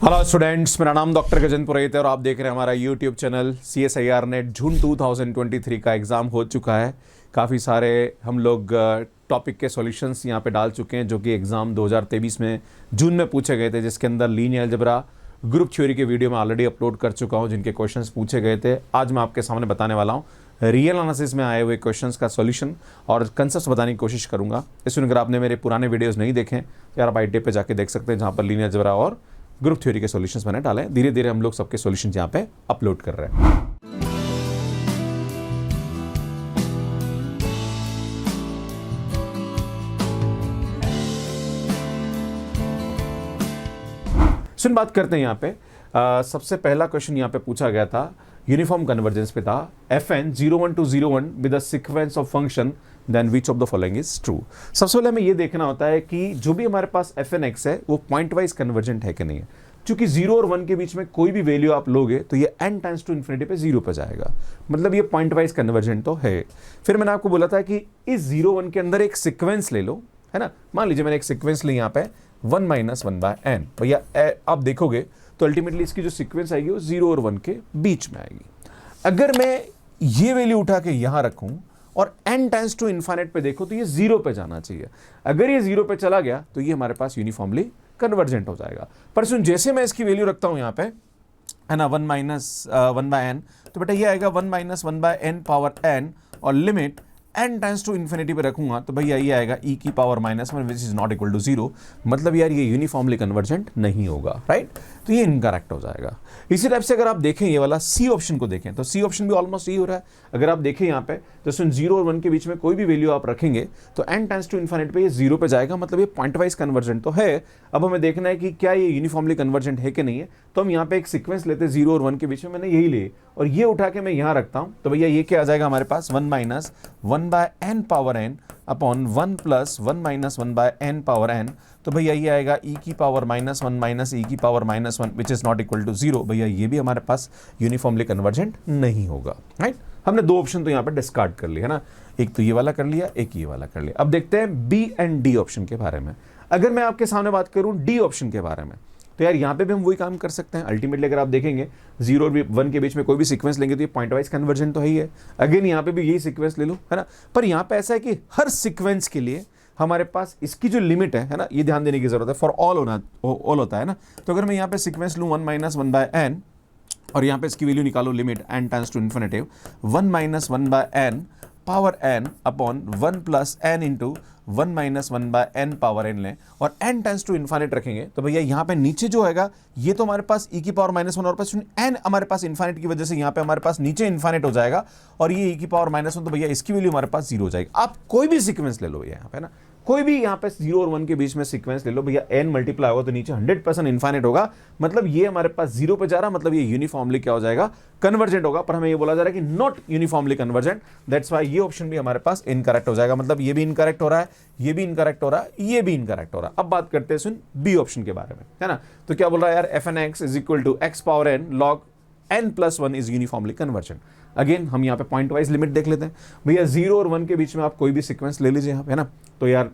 Hello students, मेरा नाम doctor Gajendra पुरोहित है और आप देख रहे हैं हमारा यूट्यूब चैनल CSIR नेट। जून 2023 का एग्ज़ाम हो चुका है। काफ़ी सारे हम लोग टॉपिक के सॉल्यूशंस यहाँ पे डाल चुके हैं जो कि एग्ज़ाम 2023 में जून में पूछे गए थे, जिसके अंदर लीनियर अलजेब्रा ग्रुप थ्योरी के वीडियो में ऑलरेडी अपलोड कर चुका हूँ, जिनके क्वेश्चंस पूछे गए थे। आज मैं आपके सामने बताने वाला हूँ रियल एनालिसिस में आए हुए क्वेश्चंस का सॉल्यूशन और कंसेप्ट बताने की कोशिश करूँगा। इसमें अगर आपने मेरे पुराने वीडियोज़ नहीं देखें तो यार आप ITA पे जाके देख सकते हैं, जहाँ पर लीनियर अलजेब्रा और ग्रुप थ्योरी के सॉल्यूशंस मैंने डाले हैं। धीरे धीरे हम लोग सबके सॉल्यूशंस यहाँ पे अपलोड कर रहे हैं। सुन, बात करते हैं यहाँ पे। सबसे पहला क्वेश्चन यहाँ पे पूछा गया था, यूनिफॉर्म कन्वर्जेंस पे था। FN 01 to 01 with a sequence of function then which of the following is true. सबसे पहले हमें ये देखना होता है कि जो भी हमारे पास FNX है वो पॉइंट वाइज कन्वर्जेंट है कि नहीं है। क्योंकि 0 और 1 के बीच में कोई भी वैल्यू आप लोगे तो ये n टाइम्स टू इन्फिनिटी पे 0 पे जाएगा, मतलब ये पॉइंट वाइज कन्वर्जेंट तो है। फिर मैंने आपको बोला था कि इस 0-1 के अंदर एक सीक्वेंस ले लो, है ना। मान लीजिए मैंने एक सीक्वेंस ली यहाँ पे 1 - 1/n। भैया आप देखोगे तो अल्टीमेटली इसकी जो सीक्वेंस आएगी वो 0 और 1 के बीच में आएगी। अगर मैं ये वैल्यू उठा के यहां रखूं और n टाइम्स टू इन्फाइनाइट पे देखो तो ये 0 पे जाना चाहिए। अगर ये 0 पे चला गया तो ये हमारे पास यूनिफॉर्मली कन्वर्जेंट हो जाएगा। पर सुन, जैसे मैं इसकी वैल्यू रखता हूं यहां पे, है ना, 1 - 1/n, तो बेटा ये आएगा 1 - 1/n पावर n और limit n times to infinity पे रखूंगा तो भैया ये आएगा e की power -1 which is not equal to 0। मतलब यार ये यूनिफॉर्मली कन्वर्जेंट नहीं होगा, राइट। तो ये इनकरेक्ट हो जाएगा। इसी टाइप से अगर आप देखें ये वाला C ऑप्शन को देखें तो C ऑप्शन भी ऑलमोस्ट यही हो रहा है। अगर आप देखें यहाँ पे तो सुन 0 और 1 के बीच में कोई भी वैल्यू आप रखेंगे तो n टाइम्स टू इन्फिनिटी पे ये 0 पे जाएगा, मतलब ये पॉइंट वाइज कन्वर्जेंट तो है। अब हमें देखना है कि क्या ये यूनिफॉर्मली कन्वर्जेंट है कि नहीं है। तो हम यहाँ पे एक सीक्वेंस लेते हैं 0 और 1 के बीच में, मैंने यही लिए और ये उठा के मैं यहाँ रखता हूँ तो भैया ये क्या आ जाएगा हमारे पास 1 - 1/n power n upon 1 + 1 - 1/n power n। तो भैया ये आएगा e की पावर -1 - e की power -1 which is not equal to 0। भैया ये भी हमारे पास यूनिफॉर्मली कन्वर्जेंट नहीं होगा, राइट। हमने दो ऑप्शन तो यहाँ पे डिस्कार्ड कर लिया, है ना। एक तो ये वाला कर लिया, एक ये वाला कर लिया। अब देखते हैं B एंड D ऑप्शन के बारे में। अगर मैं आपके सामने बात करूं D ऑप्शन के बारे में तो यार यहाँ पे भी हम वही काम कर सकते हैं। अल्टीमेटली अगर आप देखेंगे 0 और 1 के बीच में कोई भी सीक्वेंस लेंगे तो ये पॉइंट वाइज कन्वर्जेंट तो है ही है। अगेन यहाँ पे भी यही सीक्वेंस ले लो, है ना। पर यहाँ पे ऐसा है कि हर सीक्वेंस के लिए हमारे पास इसकी जो लिमिट है ना, ये ध्यान देने की जरूरत है। फॉर ऑल होता है ना। तो अगर मैं यहाँ पे सीक्वेंस लूँ 1 - 1/n और यहाँ पे इसकी वैल्यू निकालो limit n times to infinity 1 - 1/n power n upon 1 + n into 1 - 1/n power n लें और n टाइम्स टू इन्फिनिट रखेंगे तो भैया यहाँ पे नीचे जो आएगा ये तो हमारे पास e की पावर -1 और पास n हमारे पास इन्फिनिट की वजह से यहाँ पे हमारे पास नीचे इन्फिनिट हो जाएगा और ये e की पावर -1 तो भैया इसकी वैल्यू हमारे पास 0 हो जाएगी। आप कोई भी सीक्वेंस ले लो यहाँ पे ना, कोई भी यहाँ पे 0 और 1 के बीच में सीक्वेंस ले लो भैया, n मल्टीप्लाई होगा तो नीचे 100% इन्फिनिट होगा। मतलब ये हमारे पास 0 पे जा रहा, मतलब ये यूनिफॉर्मली क्या हो जाएगा, कन्वर्जेंट होगा। पर हमें ये बोला जा रहा है कि not uniformly convergent, that's why ये ऑप्शन भी हमारे पास इनकरेक्ट हो जाएगा। मतलब ये भी इनकरेक्ट हो रहा है, ये भी इनकरेक्ट हो रहा है, ये भी इनकरेक्ट हो रहा है। अब बात करते हैं सुन B ऑप्शन के बारे में, है ना। तो क्या बोल रहा है यार, FNX is equal to x power n log n + 1 is uniformly convergent. Again हम यहाँ पे पॉइंट वाइज लिमिट देख लेते हैं भैया। 0 और 1 के बीच में आप कोई भी सीक्वेंस ले लीजिए यहाँ पे, है ना। तो यार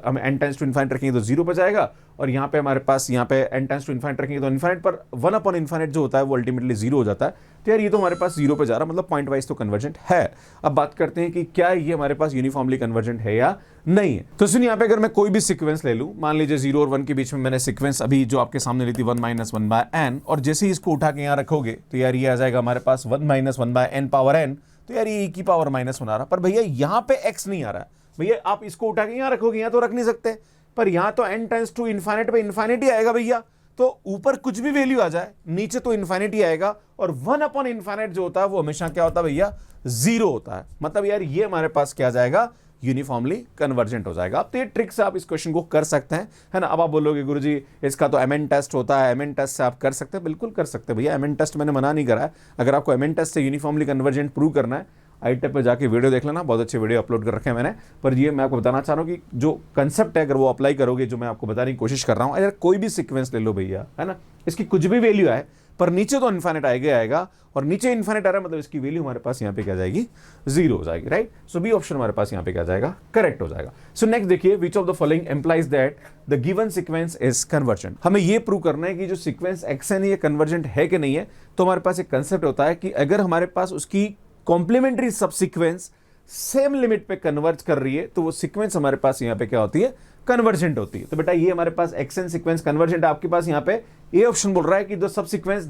हम n टाइम्स टू इन्फिनिट रखेंगे तो 0 पर जाएगा और यहाँ पे हमारे पास यहाँ पे n टाइम्स टू इन्फिनिट रखेंगे तो इन्फिनिट पर 1/इन्फिनिट जो होता है वो अल्टीमेटली 0 हो जाता है। तो यार ये तो हमारे पास 0 पे जा रहा, मतलब पॉइंट वाइज तो कन्वर्जेंट है। अब बात करते हैं कि क्या ये हमारे पास यूनिफॉर्मली कन्वर्जेंट है या नहीं है। तो सुनिए यहाँ पे अगर मैं कोई भी सीक्वेंस ले लूँ, मान लीजिए 0 और 1 के बीच में मैंने सीक्वेंस अभी जो आपके सामने ली थी 1 - 1/n और जैसे ही इसको उठा के यहाँ रखोगे तो यार ये आ जाएगा हमारे पास 1 - 1/n पावर n। तो यार ये e की पावर -1 आ रहा, पर भैया यहाँ पे x नहीं आ रहा है। भैया आप इसको उठा के यहाँ रखोगे, यहाँ तो रख नहीं सकते, पर यहाँ तो n टाइम्स टू इन्फिनिट पे इन्फिनिटी आएगा भैया। तो ऊपर कुछ भी वैल्यू आ जाए नीचे तो इन्फिनिटी आएगा और 1/इन्फिनिट जो होता है वो हमेशा क्या होता है भैया, 0 होता है। मतलब यार ये हमारे पास क्या जाएगा, यूनिफॉर्मली कन्वर्जेंट हो जाएगा। अब तो ये ट्रिक से आप इस क्वेश्चन को कर सकते हैं, है ना। अब आप बोलोगे गुरुजी इसका तो MN टेस्ट होता है, MN टेस्ट से आप कर सकते हैं। बिल्कुल कर सकते हैं भैया, MN टेस्ट मैंने मना नहीं करा है। अगर आपको MN टेस्ट से यूनिफॉर्मली कन्वर्जेंट प्रूव करना है, आई टेप पे जाके वीडियो देख लेना, बहुत अच्छे वीडियो अपलोड कर रखे हैं मैंने। पर ये मैं आपको बताना चाह रहा हूँ कि जो कंसेप्ट है अगर वो अप्लाई करोगे, जो मैं आपको बताने की कोशिश कर रहा हूँ, अगर कोई भी सीक्वेंस ले लो भैया, है ना, इसकी कुछ भी वैल्यू आए पर नीचे तो इन्फाइनाइट आएगा, और नीचे इन्फाइनाइट आ रहा है मतलब इसकी वैल्यू हमारे पास यहाँ पे क्या जाएगी, 0 हो जाएगी, राइट। सो बी ऑप्शन हमारे पास यहाँ पे क्या जाएगा, करेक्ट हो जाएगा। सो नेक्स्ट देखिए, which of the following implies that the given sequence is convergent. हमें ये प्रूव करना है कि जो सीक्वेंस एक्सन ये कन्वर्जेंट है कि नहीं है। तो हमारे पास एक कंसेप्ट होता है कि अगर हमारे पास उसकी कॉम्प्लीमेंट्री सब सीक्वेंस सेम लिमिट पे कन्वर्ज कर रही है तो वो सीक्वेंस हमारे पास यहाँ पे क्या होती है, कन्वर्जेंट होती है। तो बेटा ये हमारे पास एक्सन सीक्वेंस कन्वर्जेंट है। आपके पास यहाँ पे ये ऑप्शन बोल रहा है कि the subsequence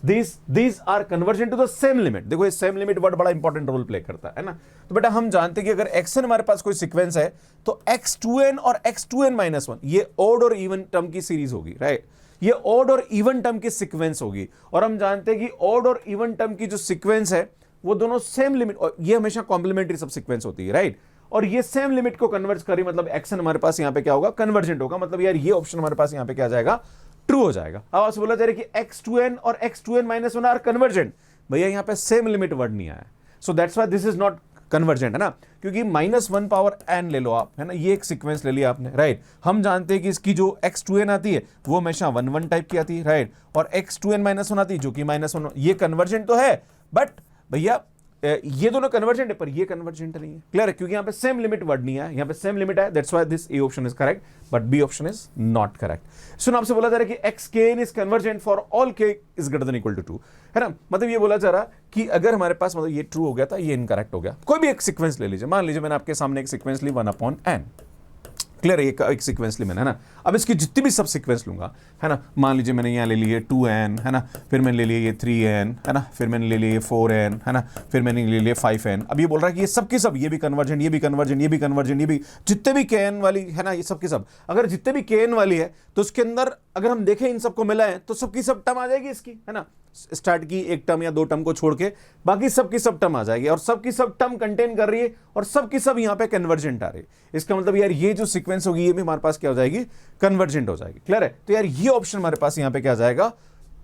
this are convergent to the same limit. देखो ये सेम लिमिट वर्ड बड़ा इंपॉर्टेंट रोल प्ले करता है ना। तो बेटा हम जानते हैं कि अगर एक्सन हमारे पास कोई सीक्वेंस है तो x2n और x2n-1 ये ऑड और इवन टर्म की सीरीज होगी, राइट। ये ऑड और इवन टर्म की सीक्वेंस होगी, और हम जानते हैं कि ऑड और इवन टर्म की जो सीक्वेंस है वो दोनों सेम लिमिट, और ये हमेशा कॉम्प्लीमेंट्री सब सीक्वेंस होती है, राइट। और ये सेम लिमिट को कन्वर्ज करी, मतलब एक्शन हमारे पास यहां पे क्या होगा, कन्वर्जेंट होगा। मतलब यार ये ऑप्शन हमारे पास यहां पे क्या जाएगा, ट्रू हो जाएगा। अब आपसे बोला जा रहा है कि x2n और x2n-1 आर कन्वर्जेंट। भैया यहां पे सेम लिमिट वर्ड नहीं आया, सो that's why this is not convergent, है ना। क्योंकि -1 पावर n ले लो आप, है ना, ये एक सीक्वेंस ले लिया आपने, राइट। हम जानते हैं कि इसकी जो x2n आती है वो हमेशा 1 टाइप की आती है, राइट। और x2n-1 आती है जो कि -1, ये कन्वर्जेंट तो है, बट भैया ये दोनों कन्वर्जेंट है पर ये कन्वर्जेंट नहीं है, क्लियर है, क्योंकि यहां पे सेम लिमिट वर्ड नहीं है, यहां पे सेम लिमिट है। That's why this A option is correct but B option is not correct. सुन, आपसे बोला जा रहा है कि xkn is convergent for all k is greater than equal to 2, है ना। मतलब ये बोला जा रहा कि अगर हमारे पास मतलब ये ट्रू हो गया था, ये इनकरेक्ट हो गया। कोई भी एक सीक्वेंस ले लीजिए, मान लीजिए मैंने आपके सामने एक सीक्वेंस ली 1/n, क्लियर है, एक सीक्वेंस ली मैंने, है ना। अब इसकी जितनी भी सब सीक्वेंस लूंगा, है ना, मान लीजिए मैंने यहाँ ले लिए 2n, है ना, फिर मैंने ले लिए ये 3n, है ना, फिर मैंने ले लिए 4n, है ना, फिर मैंने ले लिए 5n। अब ये बोल रहा है कि ये सब की सब, ये भी कन्वर्जेंट, ये भी कन्वर्जेंट, ये भी कन्वर्जेंट, ये भी जितने भी kn वाली है ना, ये सब की सब, अगर जितने भी kn वाली है तो उसके अंदर अगर हम देखें इन सबको मिला है तो सबकी सब टर्म आ जाएगी इसकी, है ना। स्टार्ट की एक टर्म या 2 टर्म को छोड़ के बाकी सबकी सब टर्म आ जाएगी, और सबकी सब टर्म कंटेन कर रही है, और सबकी सब यहां पे कन्वर्जेंट आ रही है। इसका मतलब यार ये जो सीक्वेंस होगी ये भी हमारे पास क्या हो जाएगी, कन्वर्जेंट हो जाएगी, क्लियर है। तो यार ये ऑप्शन हमारे पास यहां पे क्या जाएगा,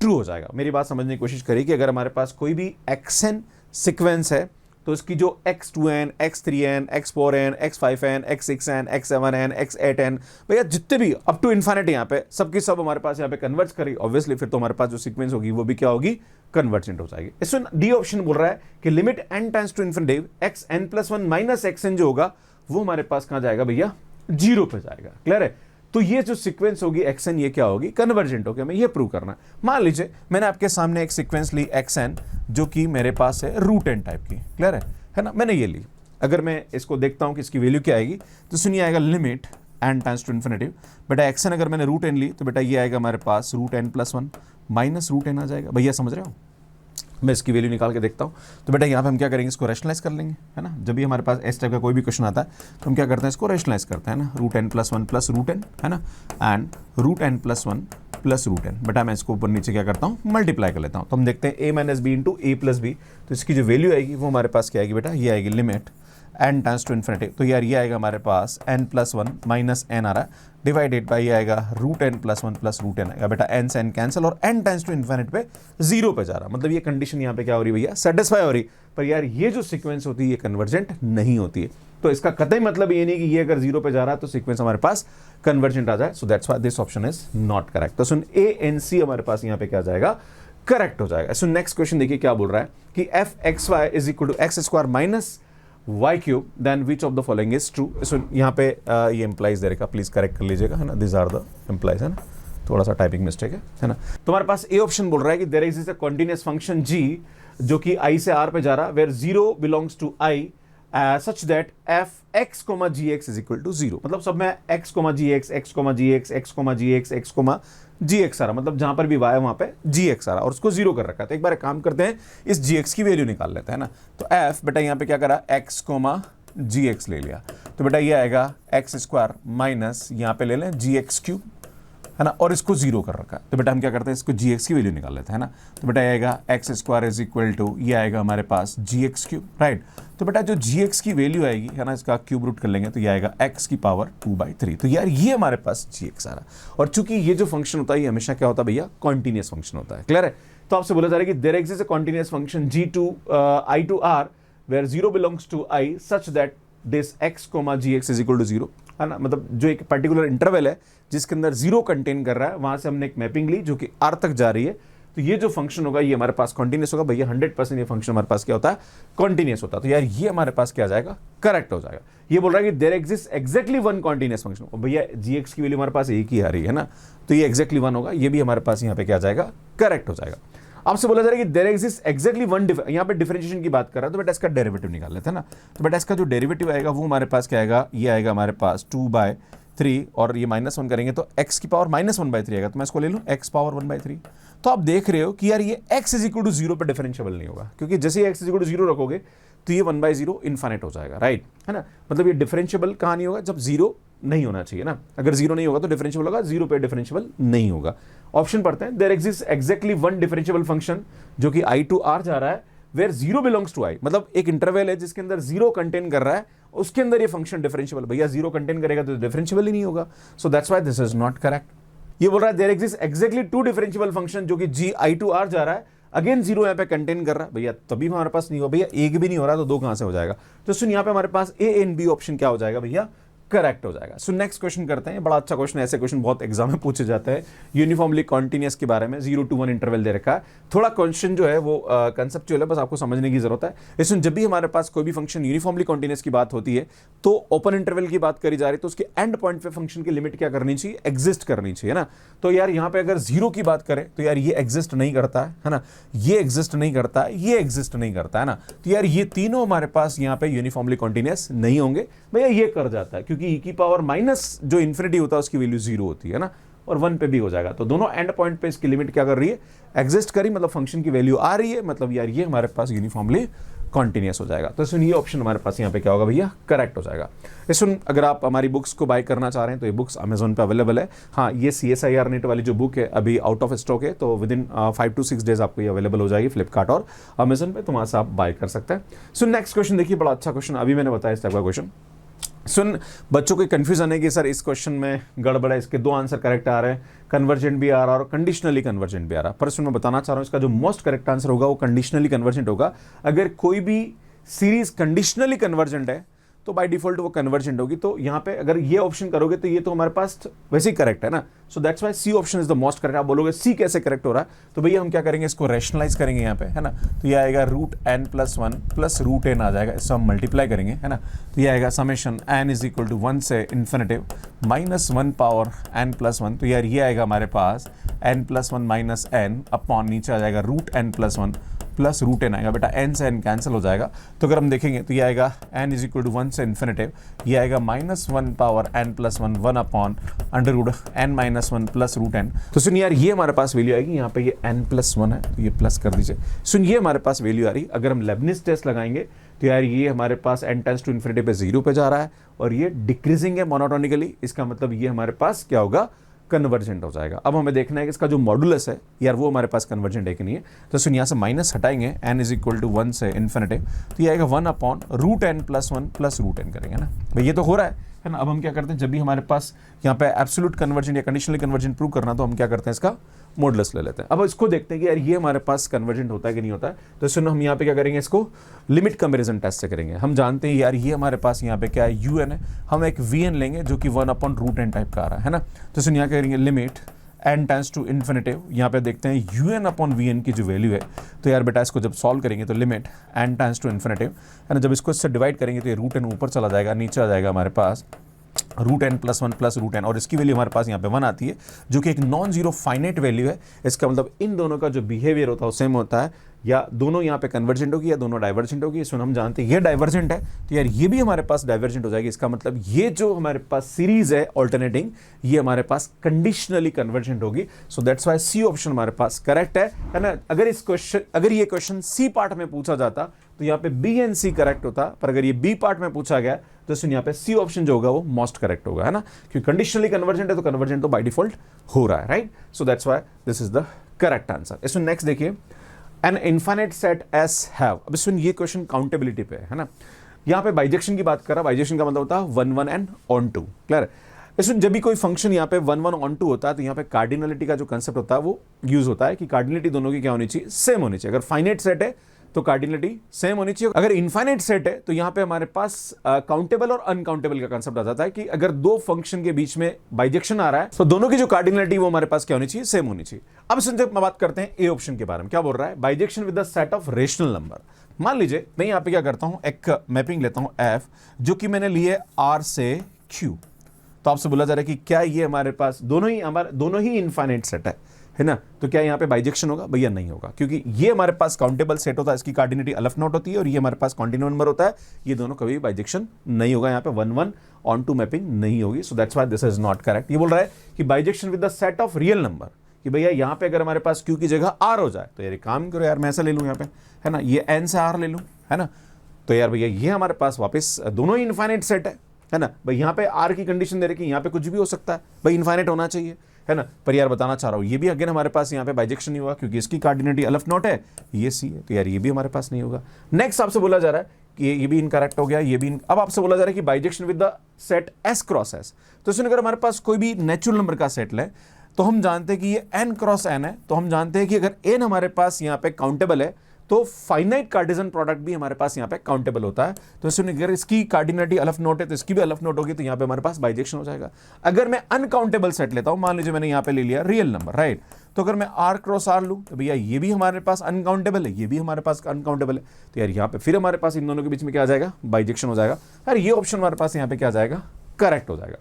ट्रू हो जाएगा। मेरी बात समझने की कोशिश करिए कि अगर हमारे पास कोई भी एक्सन सीक्वेंस है तो इसकी जो x2n, x3n, x4n, x5n, x6n, x7n, x8n, भैया जितने भी अप टू इन्फिनिटी यहाँ पे सबकी सब हमारे पास यहाँ पे कन्वर्ज करेगी, ऑब्वियसली फिर तो हमारे पास जो सीक्वेंस होगी वो भी क्या होगी, कन्वर्जेंट हो जाएगी। इसमें डी ऑप्शन बोल रहा है कि limit n tends to infinity xn+1 minus xn जो होगा वो हमारे पास कहाँ जाएगा भैया, 0 पे जाएगा, क्लियर है। तो ये जो सीक्वेंस होगी xn, ये क्या होगी, कन्वर्जेंट होगी। हमें ये प्रूव करना है। मान लीजिए मैंने आपके सामने एक सीक्वेंस ली xn जो कि मेरे पास है √n टाइप की, क्लियर है ना, मैंने ये ली। अगर मैं इसको देखता हूं कि इसकी वैल्यू क्या आएगी तो सुनिए आएगा limit n tends to infinity. बेटा xn अगर मैंने √n ली तो बेटा ये आएगा हमारे पास √n+1 माइनस √n आ जाएगा। भैया समझ रहे हो, मैं इसकी वैल्यू निकाल के देखता हूँ। तो बेटा यहाँ पे हम क्या करेंगे, इसको रैशनलाइज कर लेंगे, है ना। जब भी हमारे पास इस टाइप का कोई भी क्वेश्चन आता है तो हम क्या करते हैं, इसको रैशनलाइज करते हैं ना, √n+1 प्लस √n, है ना, एंड √n+1 प्लस √n। बेटा मैं इसको ऊपर नीचे क्या करता हूँ, मल्टीप्लाई कर लेता हूँ। तो हम देखते हैं a - b इंटू a+b, तो इसकी जो वैल्यू आएगी वो हमारे पास क्या आएगी बेटा, ये आएगी limit n tends to infinity. तो यार ये आएगा हमारे पास n+1 माइनस n आ रहा है, डिवाइडेड बाय ये आएगा √n+1 प्लस √n आएगा। बेटा n से n कैंसिल, और n टेंड्स टू इन्फिनिटी पे 0 पे जा रहा, मतलब ये कंडीशन यहाँ पे क्या हो रही भैया, सेटिस्फाई हो रही। पर यार ये जो सीक्वेंस होती है ये कन्वर्जेंट नहीं होती है। तो इसका कतई मतलब ये नहीं कि ये अगर 0 पे जा रहा है तो सीक्वेंस हमारे पास कन्वर्जेंट आ जाए। सो that's why this option is not correct. तो सुन A and C हमारे पास यहाँ पे क्या जाएगा, करेक्ट हो जाएगा। सो नेक्स्ट क्वेश्चन देखिए क्या बोल रहा है कि fxy is equal to x² minus y³ then which of the following is true. So यहाँ पे ये इंप्लाइज दे रखा, प्लीज करेक्ट कर लीजिएगा, है ना, दिस आर द इंप्लाइज, है ना, थोड़ा सा टाइपिंग मिस्टेक है ना। तो हमारे पास ए ऑप्शन बोल रहा है कि there is a continuous function g जो कि i से r पे जा रहा है, where 0 belongs to i such that fx, gx is equal to 0। मतलब सब में x, gx, x, gx, x, gx, x, gx आ रहा, मतलब जहां पर भी y है वहां पे gx आ रहा, और उसको 0 कर रखा है। तो एक बार एक काम करते हैं, इस gx की वैल्यू निकाल लेते हैं ना। तो f बेटा यहाँ पे क्या करा, x, gx ले लिया, तो बेटा ये आएगा x² माइनस यहाँ पे ले लें gx³, है ना, और इसको 0 कर रखा है। तो बेटा हम क्या करते हैं, इसको gx की वैल्यू निकाल लेते हैं ना। तो बेटा ये आएगा x² इज इक्वल टू, ये आएगा हमारे पास gx³, राइट। तो बेटा जो gx की वैल्यू आएगी, है ना, इसका क्यूब रूट कर लेंगे तो ये आएगा x की पावर 2/3। तो यार ये हमारे पास gx आ रहा, और चूंकि ये जो फंक्शन होता है ये हमेशा क्या होता है भैया, कॉन्टिन्यूस फंक्शन होता है, क्लियर है। तो आपसे बोला जा रहा है कि there exist a continuous function g to i to r where zero belongs to I such that this x comma g x is equal to zero, है ना, मतलब जो एक पर्टिकुलर इंटरवल है जिसके अंदर जीरो कंटेन कर रहा है, वहां से हमने एक मैपिंग ली जो कि आर तक जा रही है, तो ये जो फंक्शन होगा ये हमारे पास कॉन्टिन्यूस होगा। भैया 100% ये फंक्शन हमारे पास क्या होता है, कॉन्टिन्यूस होता है। तो यार ये हमारे पास क्या आ जाएगा, करेक्ट हो जाएगा। ये बोल रहा है कि there exist exactly one continuous function, भैया जीएक्स की वैल्यू हमारे पास एक ही आ रही है ना, तो ये एग्जैक्टली वन होगा, ये भी हमारे पास यहाँ पे क्या आ जाएगा, करेक्ट हो जाएगा। आपसे बोला जा रहा है कि देयर एग्जिस्ट एग्जैक्टली वन, यहाँ पे डिफरेंशिएशन की बात कर रहा है, तो बेटा इसका डेरिवेटिव निकाल लेते हैं ना। तो बेटा इसका जो डेरिवेटिव आएगा वो हमारे पास क्या आएगा, ये आएगा हमारे पास 2/3 और ये -1 करेंगे तो x की पावर -1/3 आएगा, तो मैं इसको ले लूँ x पावर 1/3। तो आप देख रहे हो कि यार ये x इज इक्वल टू 0 पर डिफरेंशिएबल नहीं होगा, क्योंकि जैसे ही x इज इक्वल टू 0 रखोगे तो ये 1/0 इनफाइनाइट हो जाएगा, राइट, है ना। मतलब ये डिफरेंशिएबल कहाँ नहीं होगा, जब 0 नहीं होना चाहिए ना, अगर 0 नहीं होगा तो डिफरेंशिएबल होगा, 0 पे डिफरेंशिएबल नहीं होगा। ऑप्शन पढ़ते हैं, there exist exactly one differentiable function जो कि I to R जा रहा है, वेयर 0 बिलोंग्स टू I, मतलब एक इंटरवल है जिसके अंदर 0 कंटेन कर रहा है, उसके अंदर ये फंक्शन डिफरेंशिएबल, भैया 0 कंटेन करेगा तो डिफरेंशिएबल ही नहीं होगा, so that's why this is not correct. ये बोल रहा है there exist exactly two differentiable function जो कि I to R जा रहा है, अगेन 0 यहाँ पे कंटेन कर रहा है, भैया तभी हमारे पास नहीं होगा, भैया एक भी नहीं हो रहा तो दो कहां से हो जाएगा, तो सुन यहाँ पे हमारे पास A एंड B ऑप्शन क्या हो जाएगा भैया, करेक्ट हो जाएगा। सो नेक्स्ट क्वेश्चन करते हैं, बड़ा अच्छा क्वेश्चन, ऐसे क्वेश्चन बहुत एग्जाम में पूछे जाते हैं, यूनिफॉर्मली कॉन्टिन्यूअस के बारे में, 0 to 1 इंटरवल दे रखा है, थोड़ा क्वेश्चन जो है वो कंसेप्चुअल है, बस आपको समझने की जरूरत है। इसमें जब भी हमारे पास कोई भी फंक्शन यूनिफॉर्मली कॉन्टिन्यूअस की बात होती है तो ओपन इंटरवल की बात करी जा रही है, तो उसके एंड पॉइंट पे फंक्शन की लिमिट क्या करनी चाहिए, एग्जिस्ट करनी चाहिए ना। तो यार यहाँ पे अगर 0 की बात करें तो यार ये एग्जिस्ट नहीं करता है ना, ये एग्जिस्ट नहीं करता है, ये एग्जिस्ट नहीं करता है ना, तो यार ये तीनों हमारे पास यहाँ पे यूनिफॉर्मली कॉन्टिन्यूअस नहीं होंगे, भैया ये कर जाता है क्योंकि e की पावर माइनस जो इन्फिनिटी होता है उसकी वैल्यू 0 होती है ना, और 1 पे भी हो जाएगा, तो दोनों एंड पॉइंट पे इसकी लिमिट क्या कर रही है, एग्जिस्ट करी, मतलब फंक्शन की वैल्यू आ रही है, मतलब यार ये हमारे पास यूनिफॉर्मली कॉन्टिन्यूअस हो जाएगा। तो सुन ये ऑप्शन हमारे पास यहाँ पे क्या होगा भैया, करेक्ट हो जाएगा। सुन अगर आप हमारी बुक्स को बाय करना चाह रहे हैं तो ये बुक्स अमेजोन पे अवेलेबल है। हाँ, ये CSIR नेट वाली जो बुक है अभी आउट ऑफ स्टॉक है, तो विद इन 5 to 6 डेज आपको ये अवेलेबल हो जाएगी फ्लिपकार्ट और अमेजोन पे, तो वहाँ से आप बाय कर सकते हैं। सुन नेक्स्ट क्वेश्चन देखिए, बड़ा अच्छा क्वेश्चन, अभी मैंने बताया इस टाइप का क्वेश्चन। सुन बच्चों को कंफ्यूजन है कि सर इस क्वेश्चन में गड़बड़ है, इसके दो आंसर करेक्ट आ रहे हैं, कन्वर्जेंट भी आ रहा है और कंडीशनली कन्वर्जेंट भी आ रहा है, पर सुन मैं बताना चाह रहा हूँ इसका जो मोस्ट करेक्ट आंसर होगा वो कंडीशनली कन्वर्जेंट होगा। अगर कोई भी सीरीज कंडीशनली कन्वर्जेंट है तो बाय डिफॉल्ट वो कन्वर्जेंट होगी, तो यहाँ पे अगर ये ऑप्शन करोगे तो ये तो हमारे पास वैसे ही करेक्ट है ना, so that's why C option is the most correct. आप बोलोगे सी कैसे करेक्ट हो रहा है, तो भैया हम क्या करेंगे, इसको रैशनलाइज करेंगे यहाँ पे, है ना, तो ये आएगा √n+1 प्लस √n आ जाएगा, इससे हम मल्टीप्लाई करेंगे, है ना, तो ये आएगा summation n is equal to 1 से इन्फिनिटिव -1 पावर n+1, तो यार ये आएगा हमारे पास n+1 -n अपॉन नीचे आ जाएगा √n+1 प्लस √n आएगा, बेटा n से n कैंसिल हो जाएगा, तो अगर हम देखेंगे तो ये आएगा n इज इक्वल टू 1 से इन्फिनिटिव, ये आएगा -1 power n+1 1 upon √n-1 plus √n। तो सुन यार ये हमारे पास वैल्यू आएगी, यहाँ पे ये n+1 है तो ये प्लस कर दीजिए। सुन ये हमारे पास वैल्यू आ रही, अगर हम लेबनिज टेस्ट लगाएंगे तो यार ये हमारे पास n टेंड्स टू इन्फिनिटी पे 0 पे जा रहा है और ये डिक्रीजिंग है मोनोटोनिकली, इसका मतलब ये हमारे पास क्या होगा, कन्वर्जेंट हो जाएगा। अब हमें देखना है कि इसका जो मॉडुलस है यार वो हमारे पास कन्वर्जेंट है कि नहीं है, तो सुन यहाँ से माइनस हटाएंगे, n इज इक्वल टू 1 से इन्फिनिटी, तो ये आएगा 1 अपॉन √n+1 प्लस √n करेंगे ना, भाई ये तो हो रहा है ना। अब हम क्या करते हैं, जब भी हमारे पास यहाँ पे एब्सोल्यूट कन्वर्जेंट या कंडीशनली कन्वर्जेंट प्रूव करना, तो हम क्या करते हैं, इसका मॉडुलस ले लेते हैं। अब इसको देखते हैं कि यार ये हमारे पास कन्वर्जेंट होता है कि नहीं होता है, तो सुनो हम यहाँ पे क्या करेंगे, इसको लिमिट कंपैरिजन टेस्ट से करेंगे। हम जानते हैं यार ये हमारे पास यहाँ पे क्या है, un है, हम एक vn लेंगे जो कि 1 अपॉन √n टाइप का आ रहा है ना, तो सुन यहाँ करेंगे limit n tends to infinitive, यहाँ पे देखते हैं un अपॉन vn की जो वैल्यू है, तो यार बेटा इसको जब सॉल्व करेंगे तो limit n tends to infinitive है ना, जब इसको इससे डिवाइड करेंगे तो ये √n ऊपर चला जाएगा, नीचे आ जाएगा हमारे पास √n+1 प्लस √n, और इसकी वैल्यू हमारे पास यहाँ पे 1 आती है जो कि एक नॉन जीरो फाइनाइट वैल्यू है। इसका मतलब इन दोनों का जो बिहेवियर होता है वो सेम होता है, या दोनों यहाँ पे कन्वर्जेंट होगी या दोनों डाइवर्जेंट होगी। इसमें हम जानते हैं ये डाइवर्जेंट है, तो यार ये भी हमारे पास डाइवर्जेंट हो जाएगी। इसका मतलब ये जो हमारे पास सीरीज है ऑल्टरनेटिंग, ये हमारे पास कंडीशनली कन्वर्जेंट होगी। So that's why C option हमारे पास करेक्ट है ना। अगर ये क्वेश्चन सी पार्ट में पूछा जाता तो यहाँ पे बी एंड सी करेक्ट होता, पर अगर ये बी पार्ट में पूछा गया तो इसमें यहाँ पे सी ऑप्शन जो होगा वो मोस्ट करेक्ट होगा, है ना, क्योंकि कंडीशनली कन्वर्जेंट है तो कन्वर्जेंट तो बाय डिफॉल्ट हो रहा है, right. So that's why this is the correct answer. इसमें नेक्स्ट देखिए, an infinite set S have. अब इसमें ये क्वेश्चन काउंटेबिलिटी पे है ना, यहाँ पे बाइजेक्शन की बात कर रहा है। बाइजेक्शन का मतलब होता है 1 1 एंड ऑन 2, क्लियर। इसमें जब भी कोई फंक्शन यहाँ पे 1 1 ऑन 2 होता है तो यहाँ पे कार्डिनलिटी का जो कंसेप्ट होता है वो यूज होता है कि कार्डिनलिटी दोनों की क्या होनी चाहिए, सेम होनी चाहिए। अगर फाइनाइट सेट है तो कार्डिनलिटी सेम होनी चाहिए। अगर इनफाइनाइट सेट है तो यहां पे हमारे पास काउंटेबल और अनकाउंटेबल का कंसेप्ट आ जाता है कि अगर दो फंक्शन के बीच में बाइजेक्शन आ रहा है तो दोनों की जो कार्डिनलिटी वो हमारे पास क्या होनी चाहिए, सेम होनी चाहिए। अब सुनते बात करते हैं ए ऑप्शन के बारे में। क्या बोल रहा है, bijection with the set of rational number. मान लीजिए मैं यहां पे क्या करता हूं, एक मैपिंग लेता हूं एफ जो कि मैंने लिए आर से क्यू। तो आपसे बोला जा रहा है कि क्या ये हमारे पास दोनों ही इनफाइनाइट सेट है ना, तो क्या यहाँ पे बाइजेक्शन होगा? भैया नहीं होगा, क्योंकि ये हमारे पास काउंटेबल सेट होता है, इसकी कार्डिनलिटी अलफ नॉट होती है, और ये हमारे पास कॉन्टिन्यूअस नंबर होता है, ये दोनों कभी बाइजेक्शन नहीं होगा। यहाँ पे 1 ऑन टू मैपिंग नहीं होगी, so that's why this is not correct. ये बोल रहा है कि bijection with the set of real number, कि भैया यहाँ पे अगर हमारे पास क्यू की जगह आर हो जाए तो यार काम करो यार, मैं ऐसा ले लूँ यहाँ पे, है ना, ये एन से आर ले लूँ, है ना, तो यार भैया ये हमारे पास वापस दोनों ही इनफाइनाइट सेट है ना। भाई यहाँ पे आर की कंडीशन दे रही कि यहाँ पे कुछ भी हो सकता है, भाई इनफाइनाइट होना चाहिए, है ना, पर यार बताना चाह रहा हूँ ये भी अगेन हमारे पास यहाँ पे बाइजेक्शन नहीं होगा, क्योंकि इसकी कार्डिनलिटी अलफ नॉट है, ये सी है, तो यार ये भी हमारे पास नहीं होगा। नेक्स्ट आपसे बोला जा रहा है कि ये भी इनकरेक्ट हो गया, ये भी अब आपसे बोला जा रहा है कि bijection with the set S cross S. तो इसमें अगर हमारे पास कोई भी नेचुरल नंबर का सेट लें तो हम जानते हैं कि ये एन क्रॉस एन है, तो हम जानते हैं कि अगर एन हमारे पास यहाँ पे काउंटेबल है तो फाइनाइट कार्टेशियन प्रोडक्ट भी हमारे पास यहाँ पे काउंटेबल होता है। तो इसमें अगर इसकी कार्डिनलिटी अलफ नोट है तो इसकी भी अलफ नोट होगी, तो यहाँ पे हमारे पास बाइजेक्शन हो जाएगा। अगर मैं अनकाउंटेबल सेट लेता हूं, मान लीजिए मैंने यहाँ पे ले लिया रियल नंबर, राइट, तो अगर मैं आर क्रॉस आर लूँ तो भैया ये भी हमारे पास अनकाउंटेबल है, ये भी हमारे पास अनकाउंटेबल है, तो यार यहाँ पे फिर हमारे पास इन दोनों के बीच में क्या आ जाएगा, बाइजेक्शन हो जाएगा। यार ये ऑप्शन हमारे पास यहाँ पे क्या आ जाएगा, करेक्ट हो जाएगा।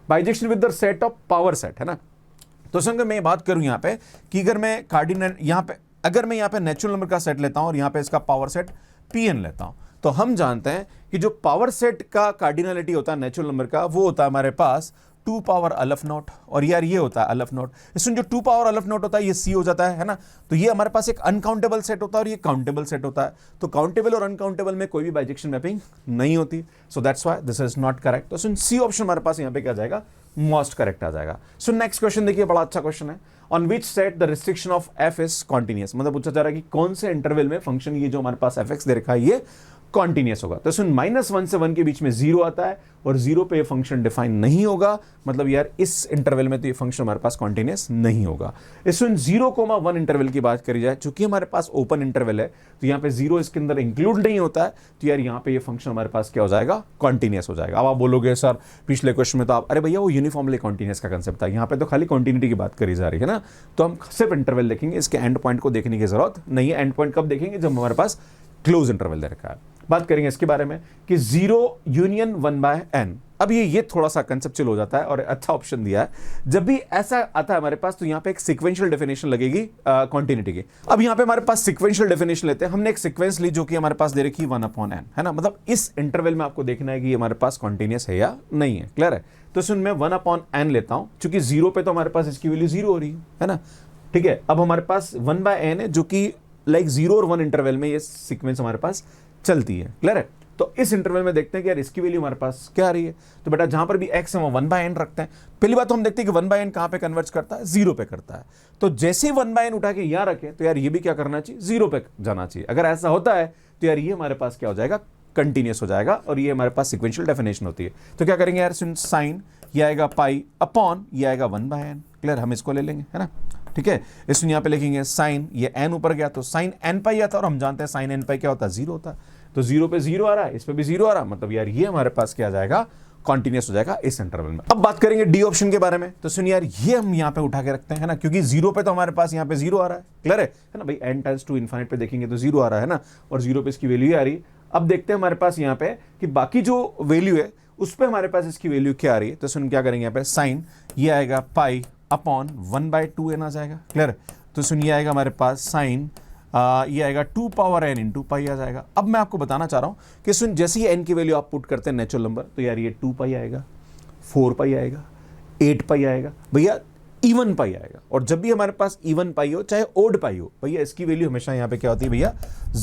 Bijection with the set of power set, है ना। तो संग मैं बात करूं यहाँ पे कि अगर मैं अगर मैं यहाँ पे नेचुरल नंबर का सेट लेता हूं और यहाँ पे इसका पावर सेट pn लेता हूं, तो हम जानते हैं कि जो पावर सेट का कार्डिनलिटी होता है नेचुरल नंबर का, वो होता है हमारे पास 2 पावर अलफ नॉट, और यार ये होता है अलफ नॉट। इसमें जो 2 पावर अलफ नॉट होता है ये सी हो जाता है ना। तो ये हमारे पास एक अनकाउंटेबल सेट होता है और ये काउंटेबल सेट होता है। तो काउंटेबल और अनकाउंटेबल में कोई भी बाइजेक्शन मैपिंग नहीं होती, सो that's why this is not correct. तो सी ऑप्शन हमारे पास यहाँ पे क्या जाएगा, मोस्ट करेक्ट आ जाएगा। सो नेक्स्ट क्वेश्चन देखिए, बड़ा अच्छा क्वेश्चन है। On which set the restriction of F is continuous, मतलब पूछा जा रहा है कि कौन से इंटरवल में फंक्शन ये जो हमारे पास एफ एक्स दे रखा है ये कॉन्टिन्यूअस होगा। तो इसमें -1 से 1 के बीच में 0 आता है और 0 पे ये फंक्शन डिफाइन नहीं होगा, मतलब यार इस इंटरवल में तो ये फंक्शन हमारे पास कॉन्टिन्यूअस नहीं होगा। इसमें 0,1 इंटरवल की बात करी जाए, चूंकि हमारे पास ओपन इंटरवल है तो यहाँ पे 0 इसके अंदर इंक्लूड नहीं होता है, तो यार यहाँ पे ये फंक्शन हमारे पास क्या हो जाएगा, कॉन्टिन्यूअस हो जाएगा। अब आप बोलोगे सर पिछले क्वेश्चन में तो आप, अरे भैया वो यूनिफॉर्मली कॉन्टिन्यूअस का कंसेप्ट था, यहाँ पे तो खाली कॉन्टिन्यूटी की बात करी जा रही है ना। तो हम सिर्फ इंटरवल देखेंगे, इसके एंड पॉइंट को देखने की जरूरत नहीं है। एंड पॉइंट कब देखेंगे, जब हमारे पास क्लोज इंटरवल दे रखा है। बात करेंगे इसके बारे में कि 0 यूनियन 1/n। अब ये थोड़ा सा कंसेप्चुअल हो जाता है और अच्छा ऑप्शन दिया है। जब भी ऐसा आता है हमारे पास तो यहाँ पे एक सीक्वेंशियल डेफिनेशन लगेगी कॉन्टिन्यूटी की। अब यहाँ पे हमारे पास सीक्वेंशियल डेफिनेशन लेते हैं, हमने एक सीक्वेंस ली जो कि हमारे पास दे रखी 1/n, है ना, मतलब इस इंटरवल में आपको देखना है कि हमारे पास कॉन्टिन्यूअस है या नहीं है, क्लियर है। तो इसमें मैं 1/n लेता हूं, चूंकि 0 पे तो हमारे पास इसकी वैल्यू 0 हो रही है ना, ठीक है। अब हमारे पास 1/n है जो कि लाइक 0 और 1 इंटरवल में ये सीक्वेंस हमारे पास चलती है, क्लियर है। तो इस इंटरवल में देखते हैं कि यार इसकी वैल्यू हमारे पास क्या आ रही है। तो बेटा जहां पर भी x है वो 1/n रखते हैं। पहली बात तो हम देखते हैं कि 1/n कहां पे कन्वर्ज करता है, 0 पे करता है। तो जैसे ही 1/n उठा के यहां रखें तो यार ये भी क्या करना चाहिए, 0 पे जाना चाहिए। अगर ऐसा होता है तो यार ये हमारे पास क्या हो जाएगा, कंटिन्यूअस हो जाएगा, और ये हमारे पास सिक्वेंशियल डेफिनेशन होती है। तो क्या करेंगे यार, साइन ये आएगा पाई अपॉन ये आएगा 1/n, क्लियर, हम इसको ले लेंगे, है ना, ठीक है। इसमें यहाँ पे लिखेंगे साइन, ये n ऊपर गया तो साइन n पाई आता है, और हम जानते हैं साइन n पाई क्या होता है, 0 होता है। तो 0 पे 0 आ रहा है, इस पे भी 0 आ रहा है, मतलब यार ये हमारे पास क्या आ जाएगा, कॉन्टिन्यूअस हो जाएगा इस इंटरवल में। अब बात करेंगे डी ऑप्शन के बारे में। तो सुनिए यार ये हम यहाँ पे उठा के रखते हैं, है ना, क्योंकि 0 पे तो हमारे पास यहाँ पे 0 आ रहा है, क्लियर है ना भाई, n टेंड्स टू इनफाइनाइट पे देखेंगे तो 0 आ रहा है ना, और 0 पे इसकी वैल्यू आ रही है। अब देखते हैं हमारे पास यहाँ पे कि बाकी जो वैल्यू है उस पर हमारे पास इसकी वैल्यू क्या आ रही है। तो सुन क्या करेंगे यहाँ पे, साइन ये आएगा पाई अपॉन 1/2n आ जाएगा, क्लियर। तो सुनिए आएगा हमारे पास साइन ये आएगा 2 पावर n इंटू पाई आ जाएगा। अब मैं आपको बताना चाह रहा हूँ कि सुन जैसे ही n की वैल्यू आप पुट करते हैं नेचुरल नंबर, तो यार ये 2 पाई आएगा, 4 पाई आएगा, 8 पाई आएगा, भैया इवन पाई आएगा। और जब भी हमारे पास इवन पाई हो चाहे ओड पाई हो, भैया इसकी वैल्यू हमेशा यहाँ पे क्या होती है भैया,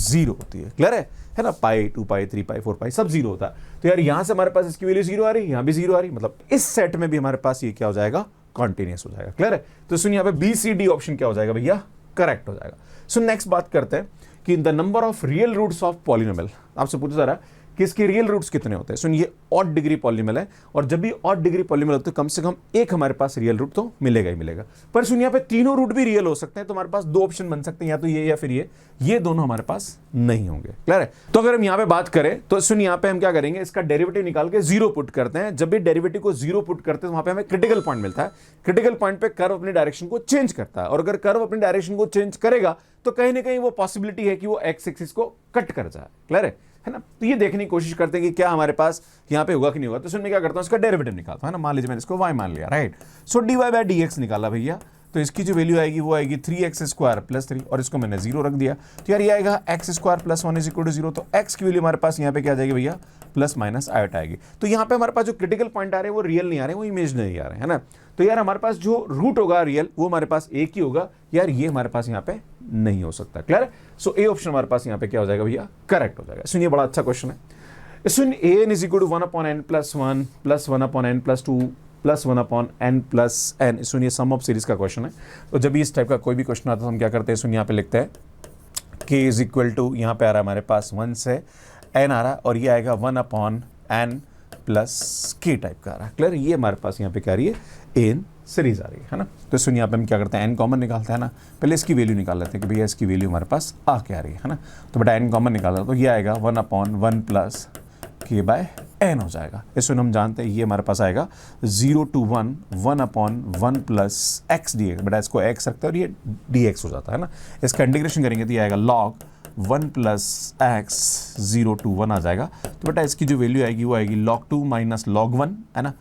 0 होती है, क्लियर है ना। पाई 2 पाई 3 पाई 4 पाई सब 0 होता है। तो यार यहाँ से हमारे पास इसकी वैल्यू 0 आ रही है, यहाँ भी 0 आ रही है, मतलब इस सेट में भी हमारे पास ये क्या हो जाएगा, कॉन्टिन्यूअस हो जाएगा, क्लियर है। तो सुन यहाँ पे बी सी डी ऑप्शन क्या हो जाएगा भैया, करेक्ट हो जाएगा। सो नेक्स्ट बात करते हैं कि the number of real roots of polynomial. आपसे पूछा जा रहा है कि इसके रियल रूट्स कितने होते हैं। सुन, ये ऑड डिग्री पॉलिनोमियल है, और जब भी ऑड डिग्री पॉलिनोमियल होते हैं कम से कम एक हमारे पास रियल रूट तो मिलेगा ही मिलेगा। पर सुन, यहाँ पे तीनों रूट भी रियल हो सकते हैं, तो हमारे पास दो ऑप्शन बन सकते हैं, या तो ये या फिर ये दोनों हमारे पास नहीं होंगे। क्लियर है? तो अगर हम यहाँ पे बात करें तो सुन, यहाँ पे हम क्या करेंगे, इसका डेरिवेटिव निकाल के जीरो पुट करते हैं। जब भी डेरिवेटिव को जीरो पुट करते हैं तो वहां पे हमें क्रिटिकल पॉइंट मिलता है। क्रिटिकल पॉइंट पे कर्व अपनी डायरेक्शन को चेंज करता है, और अगर कर्व अपनी डायरेक्शन को चेंज करेगा तो कहीं ना कहीं वो पॉसिबिलिटी है कि वो एक्स एक्सिस को कट कर जाए। क्लियर है ना? तो ये देखने की कोशिश करते हैं कि क्या हमारे पास यहाँ पे होगा कि नहीं होगा। तो सुन, मैं क्या करता हूँ, इसका डेरिवेटिव निकालता हूँ, है ना। मान लीजिए मैंने इसको y मान लिया, राइट। सो dy बाय dx निकाला भैया, तो इसकी जो वैल्यू आएगी वो आएगी 3x² + 3, और इसको मैंने 0 रख दिया। तो यार ये आएगा x² + 1 = 0। तो x की वैल्यू हमारे पास यहाँ पे क्या आ जाएगी भैया, प्लस माइनस आयोटा आएगी। तो यहाँ पे हमारे पास जो क्रिटिकल पॉइंट आ रहे हैं वो रियल नहीं आ रहे हैं, वो इमेजिनरी आ रहे हैं, है ना। तो यार हमारे पास जो रूट होगा रियल वो हमारे पास एक ही होगा, यार ये हमारे पास यहाँ पे नहीं हो सकता। क्लियर? सो ए ऑप्शन हमारे पास यहाँ पे क्या हो जाएगा भैया, करेक्ट हो जाएगा। सुनिए, बड़ा अच्छा क्वेश्चन है। सुन, an = 1/n + 1 + 1/n + 2 + 1/n + n। सुनिए, सम ऑफ सीरीज का क्वेश्चन है। तो जब भी इस टाइप का कोई भी क्वेश्चन आता है तो हम क्या करते हैं, सुनिए यहाँ पे लिखते हैं k = यहाँ पे आ रहा है हमारे पास 1 से n आ रहा है, और ये आएगा 1/n + k टाइप का आ रहा है। क्लियर? ये हमारे पास यहाँ पे क्या आ रही है, एन सीरीज आ रही है ना। तो सुनिए, यहाँ पे हम क्या करते हैं, n कॉमन निकालते हैं ना। पहले इसकी वैल्यू निकाल लेते हैं कि भैया इसकी वैल्यू हमारे पास आ क्या रही है ना। तो बेटा n कॉमन निकाला तो ये आएगा 1/1 + k/n हो जाएगा। इसमें हम जानते हैं ये हमारे पास आएगा 0 to 1 1/1 + x dx। बेटा इसको x रखते हैं और ये dx हो जाता है ना। इसका इंटीग्रेशन करेंगे तो ये आएगा log 1 + x 0 to 1 आ जाएगा। तो बेटा इसकी जो वैल्यू आएगी वो आएगी log 2 - log 1, है ना।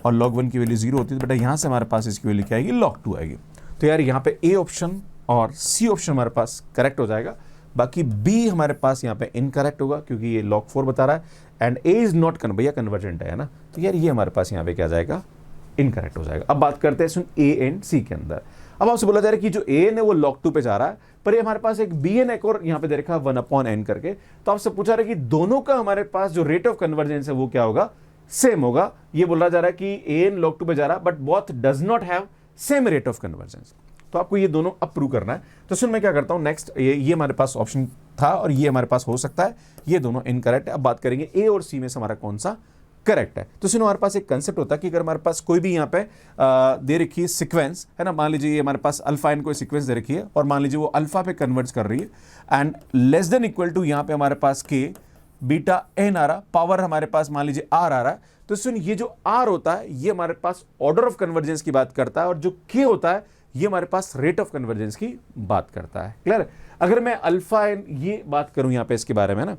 और log 1 की वैल्यू 0 होती है, तो बेटा यहाँ से हमारे पास इसकी वैल्यू क्या आएगी, log 2 आएगी। तो यार यहाँ पे ए ऑप्शन और सी ऑप्शन हमारे पास करेक्ट हो जाएगा। बाकी बी हमारे पास यहाँ पे इनकरेक्ट होगा, क्योंकि ये log 4 बता रहा है, एंड ए इज नॉट भैया कन्वर्जेंट है ना। तो यार ये हमारे पास यहाँ पे क्या जाएगा, इनकरेक्ट हो जाएगा। अब बात करते हैं सुन ए एंड सी के अंदर। अब आपसे बोला जा रहा है कि जो ए एन है वो log 2 पे जा रहा है, पर ये हमारे पास एक बी एन एक और यहाँ पे दे रखा है 1/n करके। तो आपसे पूछा रहा है कि दोनों का हमारे पास जो रेट ऑफ कन्वर्जेंस है वो क्या होगा, सेम होगा। ये बोला जा रहा है कि ए एन log 2 पे जा रहा है, but both does not have same rate of convergence. तो आपको ये दोनों अब प्रूव करना है। तो सुन, मैं क्या करता हूं, नेक्स्ट ये हमारे पास ऑप्शन था और ये हमारे पास हो सकता है, ये दोनों इनकरेक्ट है। अब बात करेंगे ए और सी में से हमारा कौन सा करेक्ट है। तो सुनो, हमारे पास एक कंसेप्ट होता है कि अगर हमारे पास कोई भी यहाँ पे दे रखी है सीक्वेंस, है ना। मान लीजिए ये हमारे पास अल्फा एन कोई सीक्वेंस दे रखी है, और मान लीजिए वो अल्फा पे कन्वर्ट कर रही है, एंड <= यहाँ पे हमारे पास के बीटा एन आ रहा, पावर हमारे पास मान लीजिए आर आ रहा है। तो सुन, ये जो आर होता है ये हमारे पास ऑर्डर ऑफ कन्वर्जेंस की बात करता है, और जो के होता है ये हमारे पास रेट ऑफ कन्वर्जेंस की बात करता है। क्लियर? अगर मैं अल्फा एन ये बात करूं यहाँ पे इसके बारे में ना,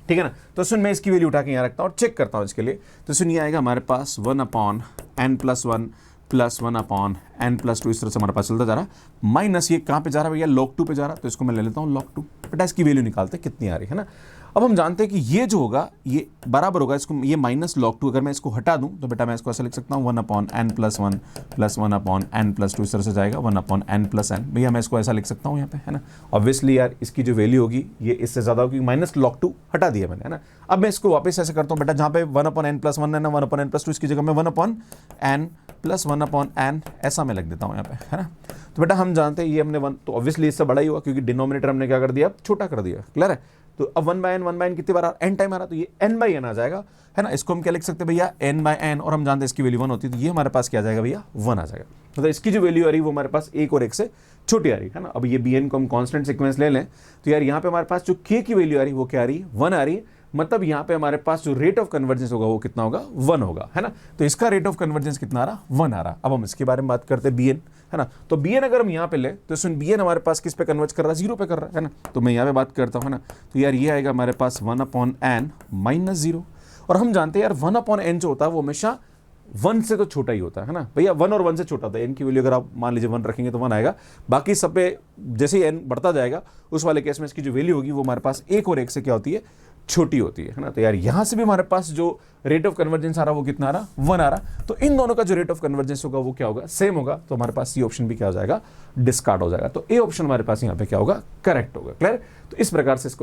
ठीक है ना। तो सुन, मैं इसकी वैल्यू उठा के यहाँ रखता हूँ और चेक करता हूँ इसके लिए। तो सुन, ये आएगा हमारे पास 1/n + 1 + 1/n + 2, इस तरह से हमारे पास चलता जा रहा है। माइनस ये कहाँ पे जा रहा है भैया, log 2 पे जा रहा है। तो इसको मैं ले लेता हूँ log 2। बेटा इसकी वैल्यू निकालते हैं कितनी आ रही है ना। अब हम जानते हैं कि ये जो होगा ये बराबर होगा, इसको ये -log 2 अगर मैं इसको हटा दूं तो बेटा मैं इसको ऐसा लिख सकता हूँ 1/n + 1 + 1/n + 2, इस तरह से जाएगा 1/n + n। भैया मैं इसको ऐसा लिख सकता हूँ यहाँ पे, है ना। ऑब्वियसली यार इसकी जो वैल्यू होगी ये इससे ज़्यादा होगी, -log 2 हटा दिया मैंने, है ना। अब मैं इसको वापस ऐसे करता हूँ बेटा, जहाँ पे 1/n + 1 है ना, 1/n + 2, इसकी जगह मैं 1/n + 1/n ऐसा मैं लिख देता हूँ यहाँ पे, है ना। तो बेटा हम जानते हैं ये हमने 1, तो ऑब्वियसली इससे बड़ा ही हुआ, क्योंकि डिनोमिनेटर हमने क्या कर दिया, अब छोटा कर दिया। क्लियर है? तो अब 1/n कितनी बार n टाइम आ रहा, तो ये n/n आ जाएगा, है ना। इसको हम क्या लिख सकते हैं भैया, n/n, और हम जानते हैं इसकी वैल्यू 1 होती है, तो ये हमारे पास क्या आ जाएगा भैया, 1 आ जाएगा। तो इसकी जो वैल्यू आ रही है वो हमारे पास 1 और 1 से छोटी आ रही है ना। अब ये bn को हम कांस्टेंट सीक्वेंस ले लें तो यार यहाँ पे हमारे पास जो k की वैल्यू आ रही है वो क्या आ रही है, 1 आ रही है। मतलब यहाँ पे हमारे पास जो रेट ऑफ कन्वर्जेंस होगा वो कितना होगा, 1 होगा, है ना। तो इसका रेट ऑफ कन्वर्जेंस कितना आ रहा, 1 आ रहा। अब हम इसके बारे में बात करते हैं bn, है ना। तो bn अगर हम यहाँ पे ले तो सुन, bn हमारे पास किस पे कन्वर्ज कर रहा है, 0 पे कर रहा है ना। तो मैं यहाँ पे बात करता हूँ, है ना। तो यार ये आएगा हमारे पास 1/n - 0, और हम जानते हैं यार 1/n जो होता है वो हमेशा 1 से तो छोटा ही होता है ना भैया। 1 और 1 से छोटा होता है। n की वैल्यू अगर आप मान लीजिए 1 रखेंगे तो 1 आएगा, बाकी सब पे जैसे ही n बढ़ता जाएगा उस वाले केस में इसकी जो वैल्यू होगी वो हमारे पास 1 और 1 से क्या होती है, छोटी होती है ना। तो यार यहाँ से भी हमारे पास जो रेट ऑफ कन्वर्जेंस आ रहा वो कितना आ रहा, 1 आ रहा। तो इन दोनों का जो रेट ऑफ कन्वर्जेंस होगा वो क्या होगा, सेम होगा। तो हमारे पास सी ऑप्शन भी क्या हो जाएगा, डिस्कार्ड हो जाएगा। तो ए ऑप्शन हमारे पास यहाँ पे क्या होगा, करेक्ट होगा। क्लियर? तो इस प्रकार से इसको